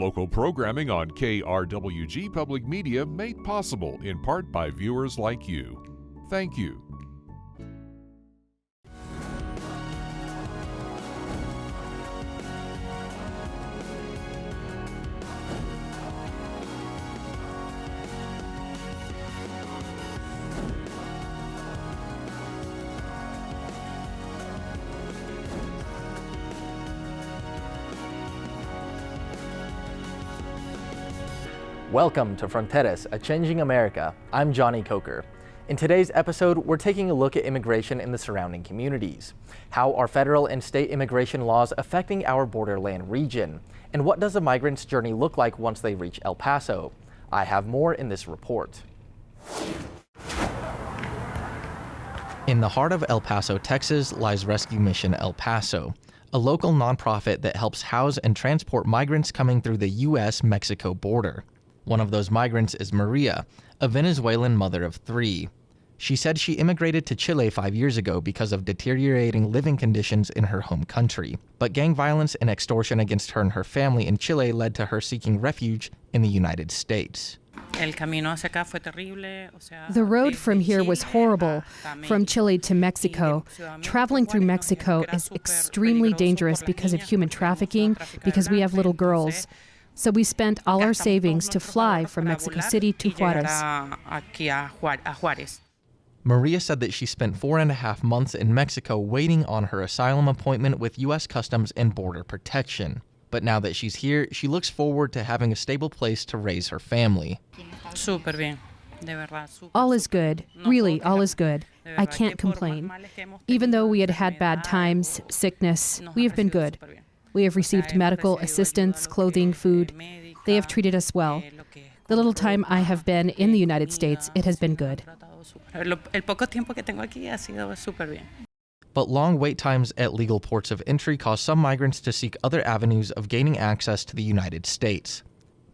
Local programming on KRWG Public Media made possible in part by viewers like you. Thank you. Welcome to Fronteras, A Changing America. I'm Johnny Coker. In today's episode, we're taking a look at immigration in the surrounding communities. How are federal and state immigration laws affecting our borderland region? And what does a migrant's journey look like once they reach El Paso? I have more in this report. In the heart of El Paso, Texas, lies Rescue Mission El Paso, a local nonprofit that helps house and transport migrants coming through the U.S.-Mexico border. One of those migrants is Maria, a Venezuelan mother of 3. She said she immigrated to Chile 5 years ago because of deteriorating living conditions in her home country. But gang violence and extortion against her and her family in Chile led to her seeking refuge in the United States. The road from here was horrible, from Chile to Mexico. Traveling through Mexico is extremely dangerous because of human trafficking, because we have little girls. So we spent all our savings to fly from Mexico City to Juarez. Maria said that she spent 4.5 months in Mexico waiting on her asylum appointment with U.S. Customs and Border Protection. But now that she's here, she looks forward to having a stable place to raise her family. All is good. Really, all is good. I can't complain. Even though we had had bad times, sickness, we have been good. We have received medical assistance, clothing, food. They have treated us well. The little time I have been in the United States, it has been good. But long wait times at legal ports of entry cause some migrants to seek other avenues of gaining access to the United States.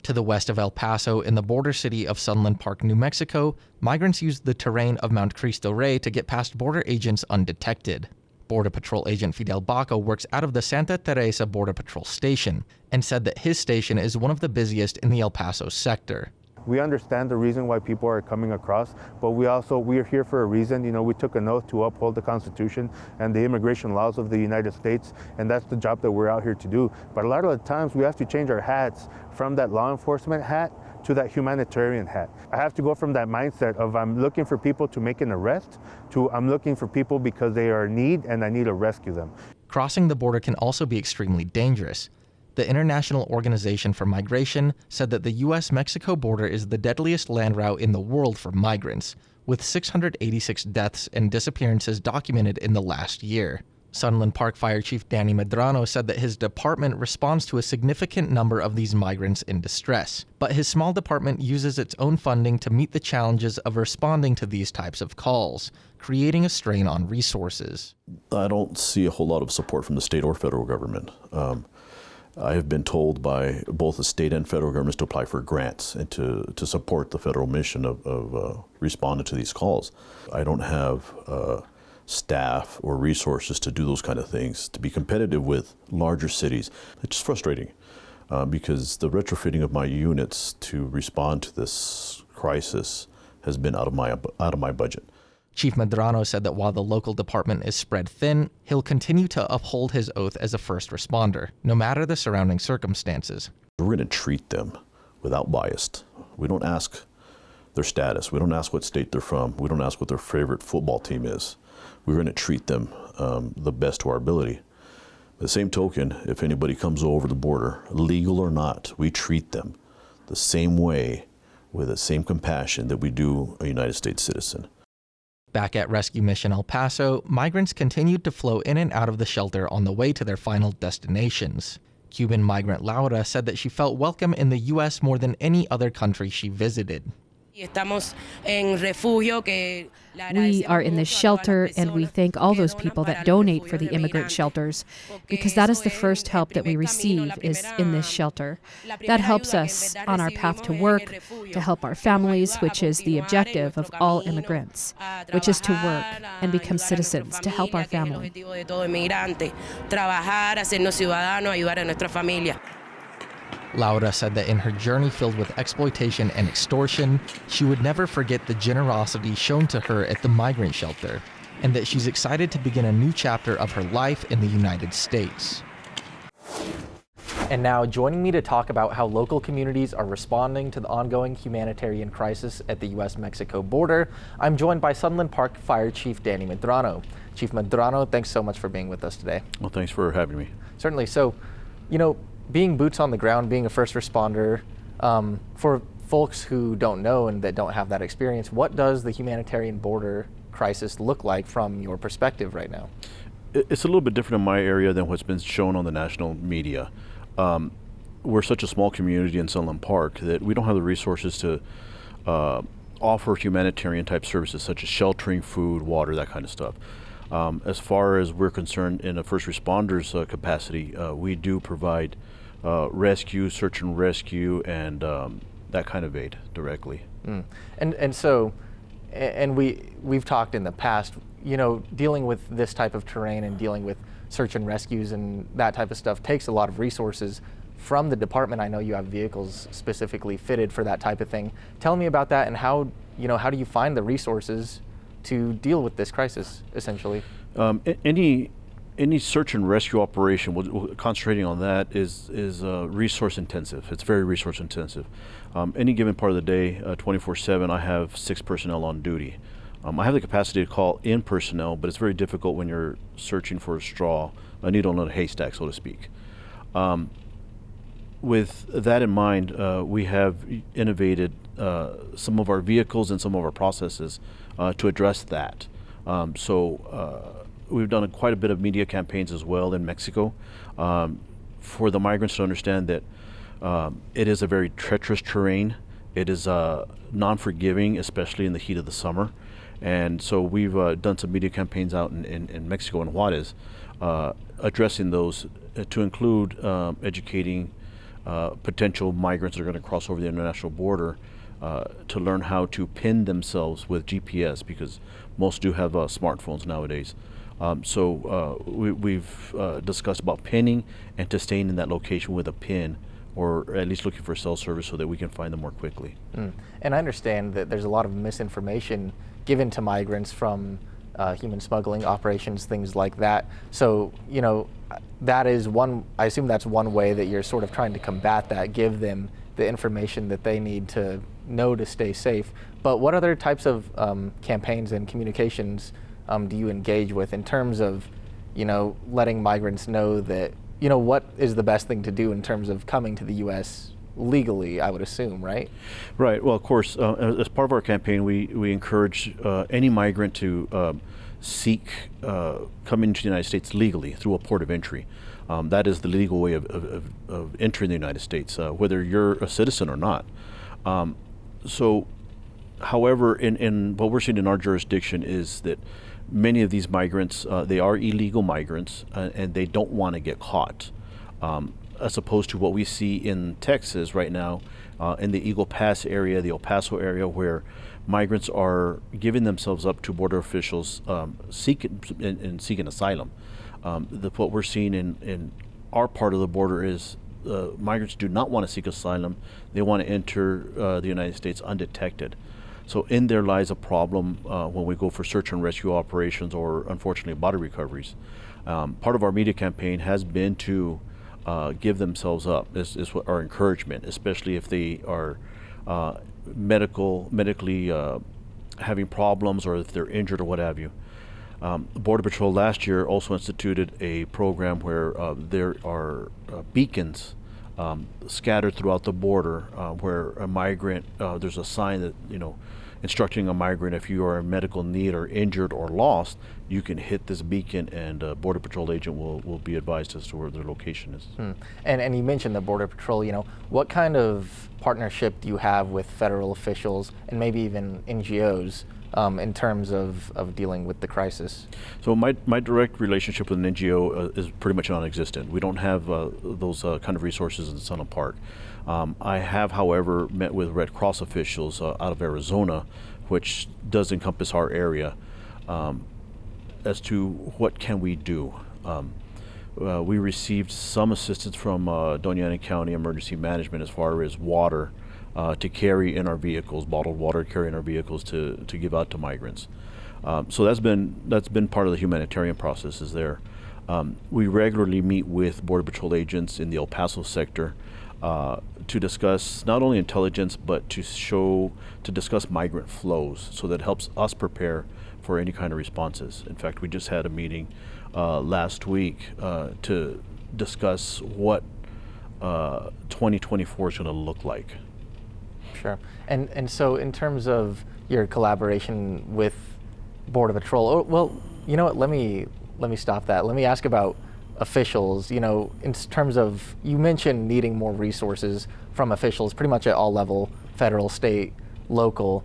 To the west of El Paso, in the border city of Sunland Park, New Mexico, migrants use the terrain of Mount Cristo Rey to get past border agents undetected. Border Patrol agent Fidel Baco works out of the Santa Teresa Border Patrol station and said that his station is one of the busiest in the El Paso sector. We understand the reason why people are coming across, but we are here for a reason. You know, we took an oath to uphold the Constitution and the immigration laws of the United States, and that's the job that we're out here to do. But a lot of the times we have to change our hats from that law enforcement hat to that humanitarian hat. I have to go from that mindset of I'm looking for people to make an arrest to I'm looking for people because they are in need and I need to rescue them. Crossing the border can also be extremely dangerous. The International Organization for Migration said that the U.S.-Mexico border is the deadliest land route in the world for migrants, with 686 deaths and disappearances documented in the last year. Sunland Park Fire Chief Danny Medrano said that his department responds to a significant number of these migrants in distress, but his small department uses its own funding to meet the challenges of responding to these types of calls, creating a strain on resources. I don't see a whole lot of support from the state or federal government. I have been told by both the state and federal governments to apply for grants and to support the federal mission of responding to these calls. I don't have staff or resources to do those kind of things, to be competitive with larger cities. It's just frustrating because the retrofitting of my units to respond to this crisis has been out of my budget. Chief Medrano said that while the local department is spread thin, he'll continue to uphold his oath as a first responder, no matter the surrounding circumstances. We're going to treat them without bias. We don't ask their status. We don't ask what state they're from. We don't ask what their favorite football team is. We're going to treat them the best to our ability. The same token, if anybody comes over the border, legal or not, we treat them the same way, with the same compassion that we do a United States citizen. Back at Rescue Mission El Paso, migrants continued to flow in and out of the shelter on the way to their final destinations. Cuban migrant Laura said that she felt welcome in the U.S. more than any other country she visited. We are in this shelter, and we thank all those people that donate for the immigrant shelters, because that is the first help that we receive is in this shelter. That helps us on our path to work, to help our families, which is the objective of all immigrants, which is to work and become citizens to help our family. Laura said that in her journey filled with exploitation and extortion, she would never forget the generosity shown to her at the migrant shelter, and that she's excited to begin a new chapter of her life in the United States. And now, joining me to talk about how local communities are responding to the ongoing humanitarian crisis at the U.S.-Mexico border, I'm joined by Sunland Park Fire Chief Danny Medrano. Chief Medrano, thanks so much for being with us today. Well, thanks for having me. Certainly. So, being boots on the ground, being a first responder, for folks who don't know and that don't have that experience, what does the humanitarian border crisis look like from your perspective right now? It's a little bit different in my area than what's been shown on the national media. We're such a small community in Sunland Park that we don't have the resources to offer humanitarian type services such as sheltering, food, water, that kind of stuff. As far as we're concerned in a first responders capacity, we do provide rescue, search and rescue, and that kind of aid directly. And we've talked in the past, dealing with this type of terrain and dealing with search and rescues and that type of stuff takes a lot of resources from the department. I know you have vehicles specifically fitted for that type of thing. Tell me about that and how do you find the resources to deal with this crisis, essentially? Any search and rescue operation, concentrating on that, is resource intensive. It's very resource intensive. Any given part of the day, 24/7, I have 6 personnel on duty. I have the capacity to call in personnel, but it's very difficult when you're searching for a needle in a haystack, so to speak. With that in mind, we have innovated some of our vehicles and some of our processes to address that. We've done quite a bit of media campaigns as well in Mexico for the migrants to understand that it is a very treacherous terrain. It is non-forgiving, especially in the heat of the summer. And so we've done some media campaigns out in Mexico and Juarez, addressing those to include educating potential migrants that are going to cross over the international border to learn how to pin themselves with GPS, because most do have smartphones nowadays. We've discussed about pinning and to staying in that location with a pin, or at least looking for cell service so that we can find them more quickly. And I understand that there's a lot of misinformation given to migrants from human smuggling operations, things like that. So, that is I assume that's one way that you're sort of trying to combat that, give them the information that they need to know to stay safe. But what other types of campaigns and communications do you engage with in terms of, letting migrants know that, what is the best thing to do in terms of coming to the U.S. legally, I would assume, right? Right. Well, of course, as part of our campaign, we encourage any migrant to seek coming to the United States legally through a port of entry. That is the legal way of entering the United States, whether you're a citizen or not. However, in what we're seeing in our jurisdiction is that many of these migrants, they are illegal migrants, and they don't want to get caught. As opposed to what we see in Texas right now, in the Eagle Pass area, the El Paso area, where migrants are giving themselves up to border officials seeking asylum. What we're seeing in our part of the border is migrants do not want to seek asylum. They want to enter the United States undetected. So in there lies a problem when we go for search and rescue operations or, unfortunately, body recoveries. Part of our media campaign has been to give themselves up, is what our encouragement, especially if they are medically having problems, or if they're injured or what have you. Border Patrol last year also instituted a program where there are beacons scattered throughout the border where a migrant, there's a sign that, instructing a migrant, if you are in medical need or injured or lost, you can hit this beacon, and a Border Patrol agent will be advised as to where their location is. And you mentioned the Border Patrol. What kind of partnership do you have with federal officials and maybe even NGOs in terms of dealing with the crisis? So my direct relationship with an NGO is pretty much non-existent. We don't have those kind of resources in Sunland Park. I have, however, met with Red Cross officials out of Arizona, which does encompass our area, as to what can we do. We received some assistance from Doña Ana County Emergency Management as far as water to carry in our vehicles, bottled water to carry in our vehicles to give out to migrants. So that's been part of the humanitarian processes there. We regularly meet with Border Patrol agents in the El Paso sector to discuss not only intelligence but to discuss migrant flows, so that helps us prepare for any kind of responses. In fact, we just had a meeting last week to discuss what 2024 is going to look like. Sure. And so in terms of your collaboration with Border Patrol, well, you know what, let me stop that. Let me ask about officials. You know, in terms of, you mentioned needing more resources from officials pretty much at all level, federal, state, local.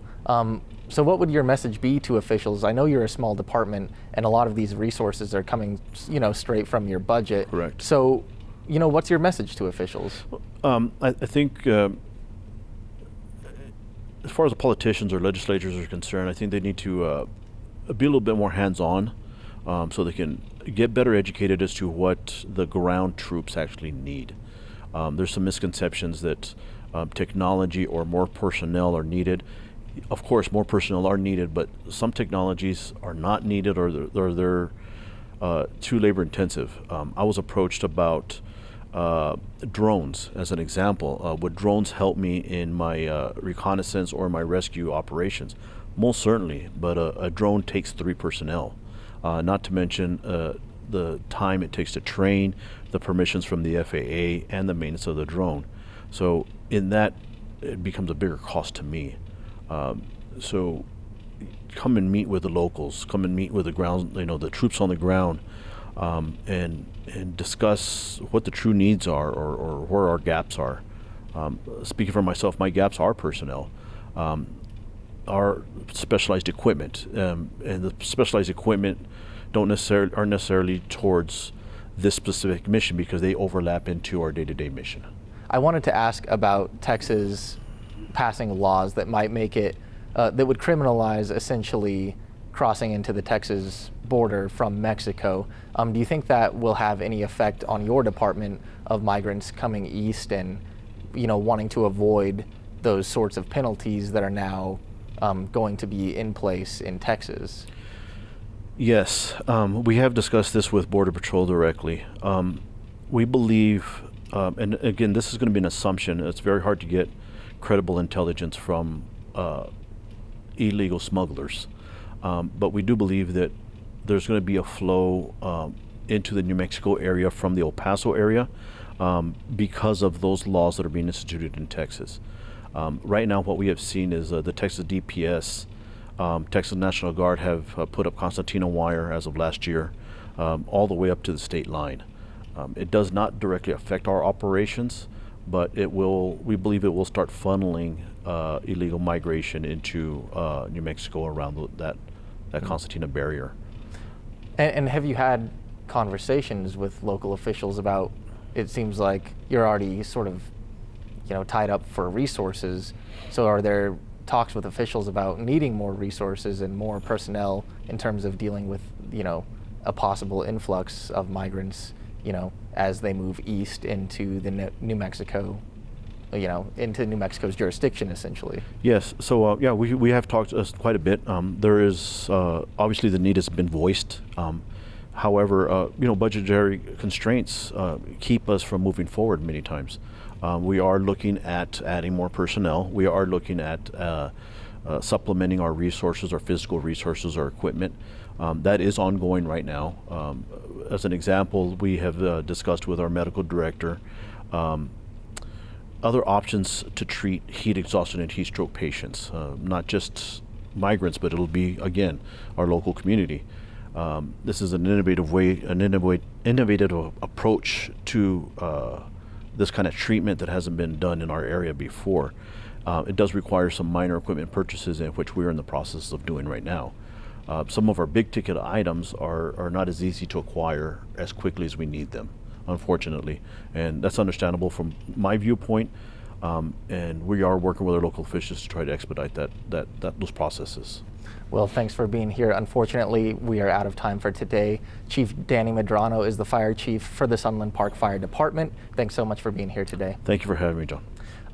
So what would your message be to officials? I know you're a small department and a lot of these resources are coming, you know, straight from your budget. Correct. So, you know, what's your message to officials? I think as far as the politicians or legislators are concerned, I think they need to be a little bit more hands-on, so they can get better educated as to what the ground troops actually need. There's some misconceptions that technology or more personnel are needed. Of course, more personnel are needed, but some technologies are not needed, or they're too labor-intensive. I was approached about drones as an example. Would drones help me in my reconnaissance or my rescue operations? Most certainly, but a drone takes 3 personnel, not to mention the time it takes to train, the permissions from the FAA, and the maintenance of the drone. So in that, it becomes a bigger cost to me. So come and meet with the locals, come and meet with the ground, you know, the troops on the ground, and discuss what the true needs are, or where our gaps are. Speaking for myself, my gaps are personnel. Our specialized equipment, and the specialized equipment aren't necessarily towards this specific mission because they overlap into our day-to-day mission. I wanted to ask about Texas passing laws that might make it, that would criminalize essentially crossing into the Texas border from Mexico. Do you think that will have any effect on your department of migrants coming east and, you know, wanting to avoid those sorts of penalties that are now going to be in place in Texas? Yes, we have discussed this with Border Patrol directly. We believe, and again, this is going to be an assumption. It's very hard to get credible intelligence from illegal smugglers. But we do believe that there's going to be a flow into the New Mexico area from the El Paso area because of those laws that are being instituted in Texas. Right now, what we have seen is the Texas DPS, Texas National Guard have put up concertina wire as of last year, all the way up to the state line. It does not directly affect our operations, but it will. We believe it will start funneling illegal migration into New Mexico around that concertina barrier. And have you had conversations with local officials about? It seems like you're already sort of, you know, tied up for resources. So are there talks with officials about needing more resources and more personnel in terms of dealing with, you know, a possible influx of migrants, you know, as they move east into the New Mexico, you know, into New Mexico's jurisdiction, essentially? Yes. So yeah, we have talked quite a bit. There is obviously the need has been voiced. However, you know, budgetary constraints keep us from moving forward many times. We are looking at adding more personnel. We are looking at supplementing our resources, our physical resources, our equipment. That is ongoing right now. As an example, we have discussed with our medical director other options to treat heat exhaustion and heat stroke patients, not just migrants, but it'll be, again, our local community. This is an innovative way, an innovative approach to this kind of treatment that hasn't been done in our area before. It does require some minor equipment purchases, in which we're in the process of doing right now. Some of our big ticket items are not as easy to acquire as quickly as we need them, unfortunately, and that's understandable from my viewpoint. And we are working with our local officials to try to expedite those processes. Well, thanks for being here. Unfortunately, we are out of time for today. Chief Danny Medrano is the fire chief for the Sunland Park Fire Department. Thanks so much for being here today. Thank you for having me, John.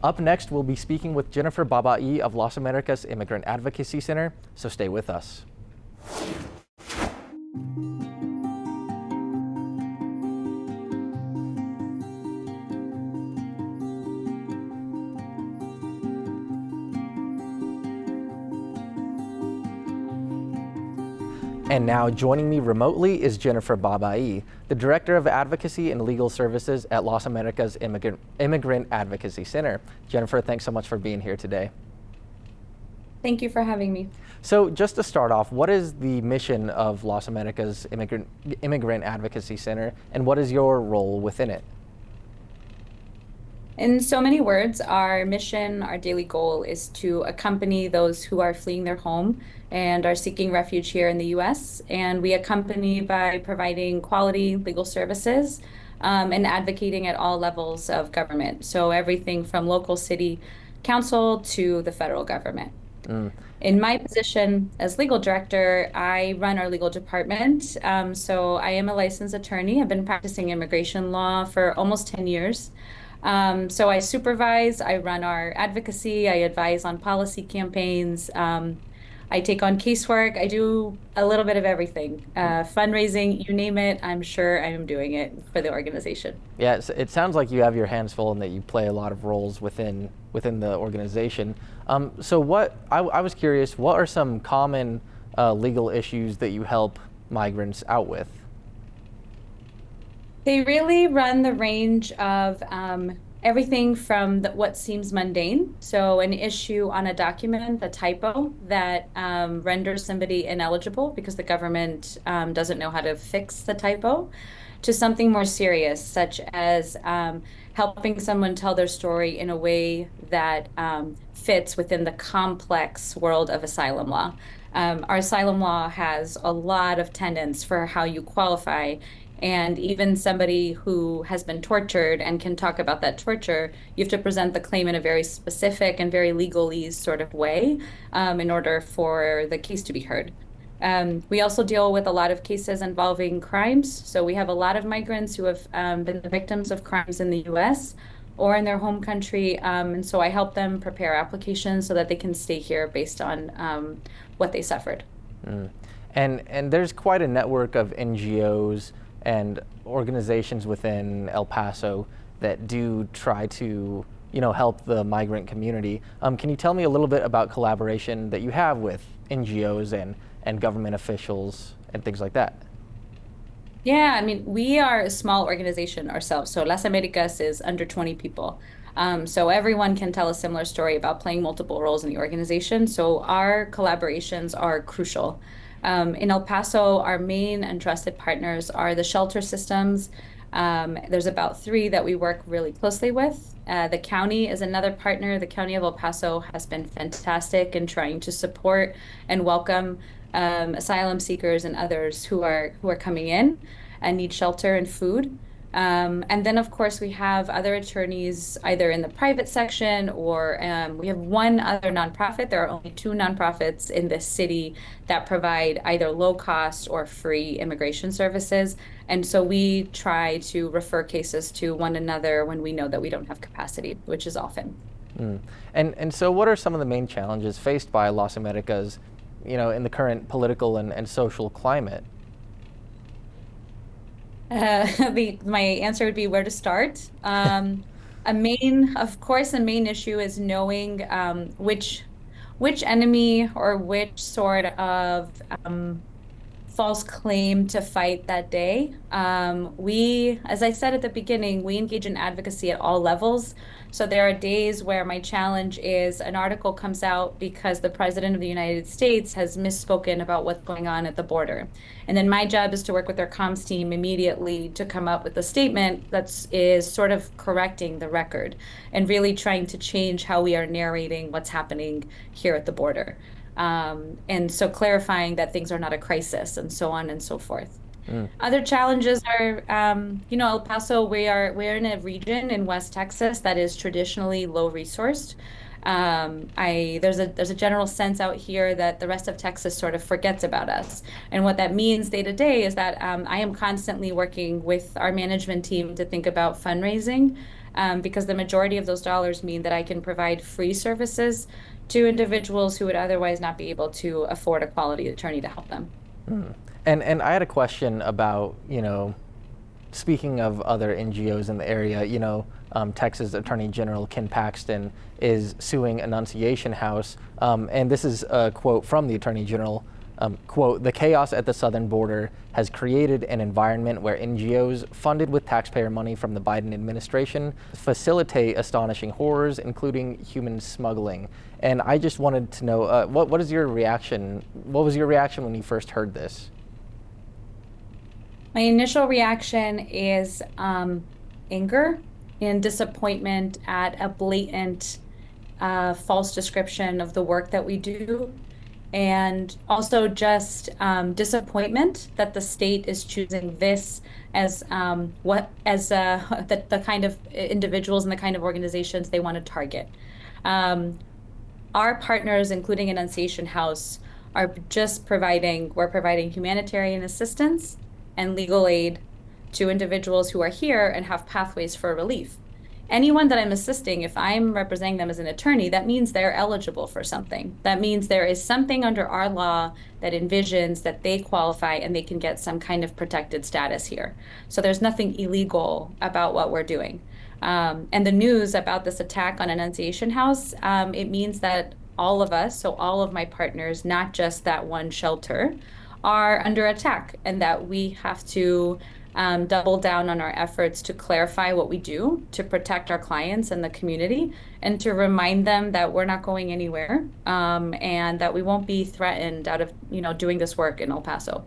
Up next, we'll be speaking with Jennifer Babaie of Las Americas Immigrant Advocacy Center, so stay with us. And now joining me remotely is Jennifer Babaie, the Director of Advocacy and Legal Services at Las Americas Immigrant Advocacy Center. Jennifer, thanks so much for being here today. Thank you for having me. So just to start off, what is the mission of Las Americas Immigrant Advocacy Center, and what is your role within it? In so many words, our mission, our daily goal is to accompany those who are fleeing their home and are seeking refuge here in the U.S. And we accompany by providing quality legal services and advocating at all levels of government. So everything from local city council to the federal government. In my position as legal director, I run our legal department. So I am a licensed attorney. I've been practicing immigration law for almost 10 years. So I supervise, I run our advocacy, I advise on policy campaigns, I take on casework, I do a little bit of everything. Fundraising, you name it, I'm sure I am doing it for the organization. Yeah, it sounds like you have your hands full and that you play a lot of roles within the organization. So I was curious, what are some common legal issues that you help migrants out with? They really run the range of everything from what seems mundane, so an issue on a document, a typo that renders somebody ineligible because the government doesn't know how to fix the typo, to something more serious, such as helping someone tell their story in a way that fits within the complex world of asylum law. Our asylum law has a lot of tenets for how you qualify. And even somebody who has been tortured and can talk about that torture, you have to present the claim in a very specific and very legalese sort of way in order for the case to be heard. We also deal with a lot of cases involving crimes. So we have a lot of migrants who have been the victims of crimes in the US or in their home country. And so I help them prepare applications so that they can stay here based on what they suffered. And there's quite a network of NGOs and organizations within El Paso that do try to, help the migrant community. Can you tell me a little bit about collaboration that you have with NGOs and government officials and things like that? Yeah, I mean, we are a small organization ourselves. So Las Americas is under 20 people. So everyone can tell a similar story about playing multiple roles in the organization. So our collaborations are crucial. In El Paso, our main and trusted partners are the shelter systems. There's about 3 that we work really closely with. The county is another partner. The County of El Paso has been fantastic in trying to support and welcome asylum seekers and others who are coming in and need shelter and food. And then, of course, we have other attorneys either in the private section or we have one other nonprofit. There are only 2 nonprofits in this city that provide either low cost or free immigration services. And so we try to refer cases to one another when we know that we don't have capacity, which is often. And so what are some of the main challenges faced by Las Americas, in the current political and social climate? My answer would be where to start. A main issue is knowing which enemy or which sort of false claim to fight that day. As I said at the beginning, we engage in advocacy at all levels. So there are days where my challenge is an article comes out because the President of the United States has misspoken about what's going on at the border. And then my job is to work with their comms team immediately to come up with a statement that is sort of correcting the record and really trying to change how we are narrating what's happening here at the border. And so clarifying that things are not a crisis and so on and so forth. Other challenges are, El Paso, we're in a region in West Texas that is traditionally low resourced. There's a general sense out here that the rest of Texas sort of forgets about us. And what that means day to day is that I am constantly working with our management team to think about fundraising, because the majority of those dollars mean that I can provide free services to individuals who would otherwise not be able to afford a quality attorney to help them. And I had a question about, speaking of other NGOs in the area, Texas Attorney General Ken Paxton is suing Annunciation House. And this is a quote from the Attorney General. Quote, "The chaos at the southern border has created an environment where NGOs funded with taxpayer money from the Biden administration facilitate astonishing horrors, including human smuggling." And I just wanted to know, what is your reaction? What was your reaction when you first heard this? My initial reaction is anger and disappointment at a blatant false description of the work that we do, and also just disappointment that the state is choosing this as the kind of individuals and the kind of organizations they want to target. Our partners, including Annunciation House, are just providing humanitarian assistance and legal aid to individuals who are here and have pathways for relief. Anyone that I'm assisting, if I'm representing them as an attorney, that means they're eligible for something. That means there is something under our law that envisions that they qualify and they can get some kind of protected status here. So there's nothing illegal about what we're doing. And the news about this attack on Annunciation House, it means that all of us, so all of my partners, not just that one shelter, are under attack, and that we have to double down on our efforts to clarify what we do to protect our clients and the community, and to remind them that we're not going anywhere, and that we won't be threatened out of doing this work in El Paso.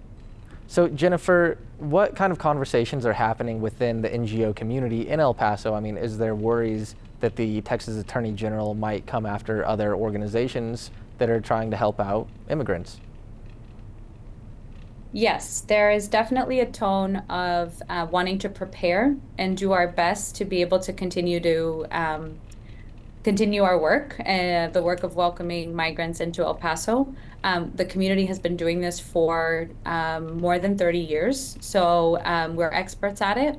So Jennifer, what kind of conversations are happening within the NGO community in El Paso? I mean, is there worries that the Texas Attorney General might come after other organizations that are trying to help out immigrants? Yes, there is definitely a tone of wanting to prepare and do our best to be able to continue our work, the work of welcoming migrants into El Paso. The community has been doing this for more than 30 years, so we're experts at it.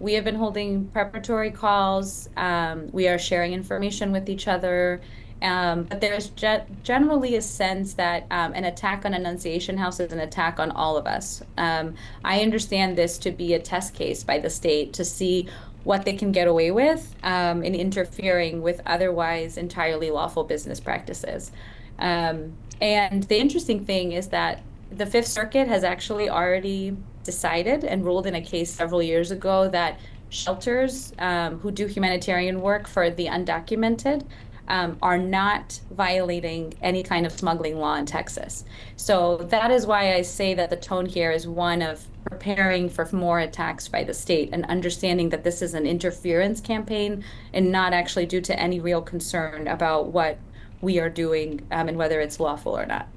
We have been holding preparatory calls. We are sharing information with each other. But there's generally a sense that an attack on Annunciation House is an attack on all of us. I understand this to be a test case by the state to see what they can get away with in interfering with otherwise entirely lawful business practices. And the interesting thing is that the Fifth Circuit has actually already decided and ruled in a case several years ago that shelters who do humanitarian work for the undocumented are not violating any kind of smuggling law in Texas. So that is why I say that the tone here is one of preparing for more attacks by the state and understanding that this is an interference campaign and not actually due to any real concern about what we are doing and whether it's lawful or not.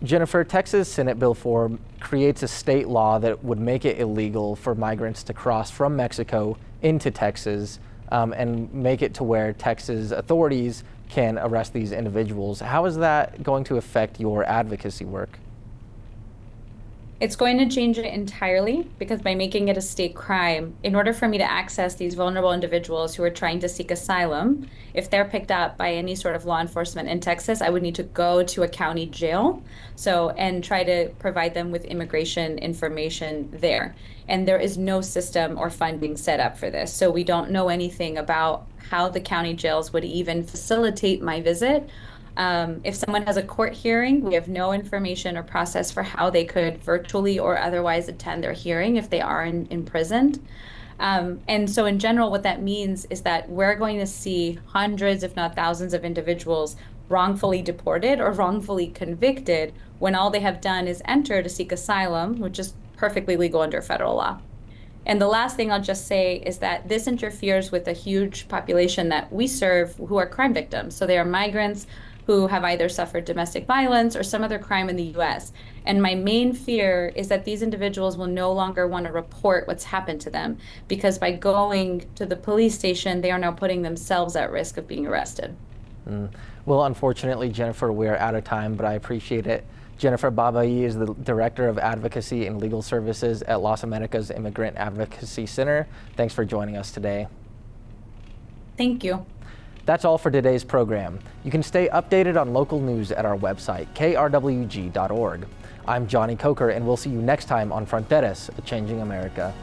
Jennifer, Texas Senate Bill 4 creates a state law that would make it illegal for migrants to cross from Mexico into Texas and make it to where Texas authorities can arrest these individuals. How is that going to affect your advocacy work? It's going to change it entirely, because by making it a state crime, in order for me to access these vulnerable individuals who are trying to seek asylum, if they're picked up by any sort of law enforcement in Texas, I would need to go to a county jail and try to provide them with immigration information there. And there is no system or funding set up for this. So we don't know anything about how the county jails would even facilitate my visit. If someone has a court hearing, we have no information or process for how they could virtually or otherwise attend their hearing if they are imprisoned. And so in general, what that means is that we're going to see hundreds, if not thousands, of individuals wrongfully deported or wrongfully convicted when all they have done is enter to seek asylum, which is perfectly legal under federal law. And the last thing I'll just say is that this interferes with a huge population that we serve who are crime victims. So they are migrants who have either suffered domestic violence or some other crime in the US. And my main fear is that these individuals will no longer want to report what's happened to them, because by going to the police station, they are now putting themselves at risk of being arrested. Well, unfortunately, Jennifer, we are out of time, but I appreciate it. Jennifer Babaie is the Director of Advocacy and Legal Services at Las Americas Immigrant Advocacy Center. Thanks for joining us today. Thank you. That's all for today's program. You can stay updated on local news at our website, krwg.org. I'm Johnny Coker, and we'll see you next time on Fronteras, A Changing America.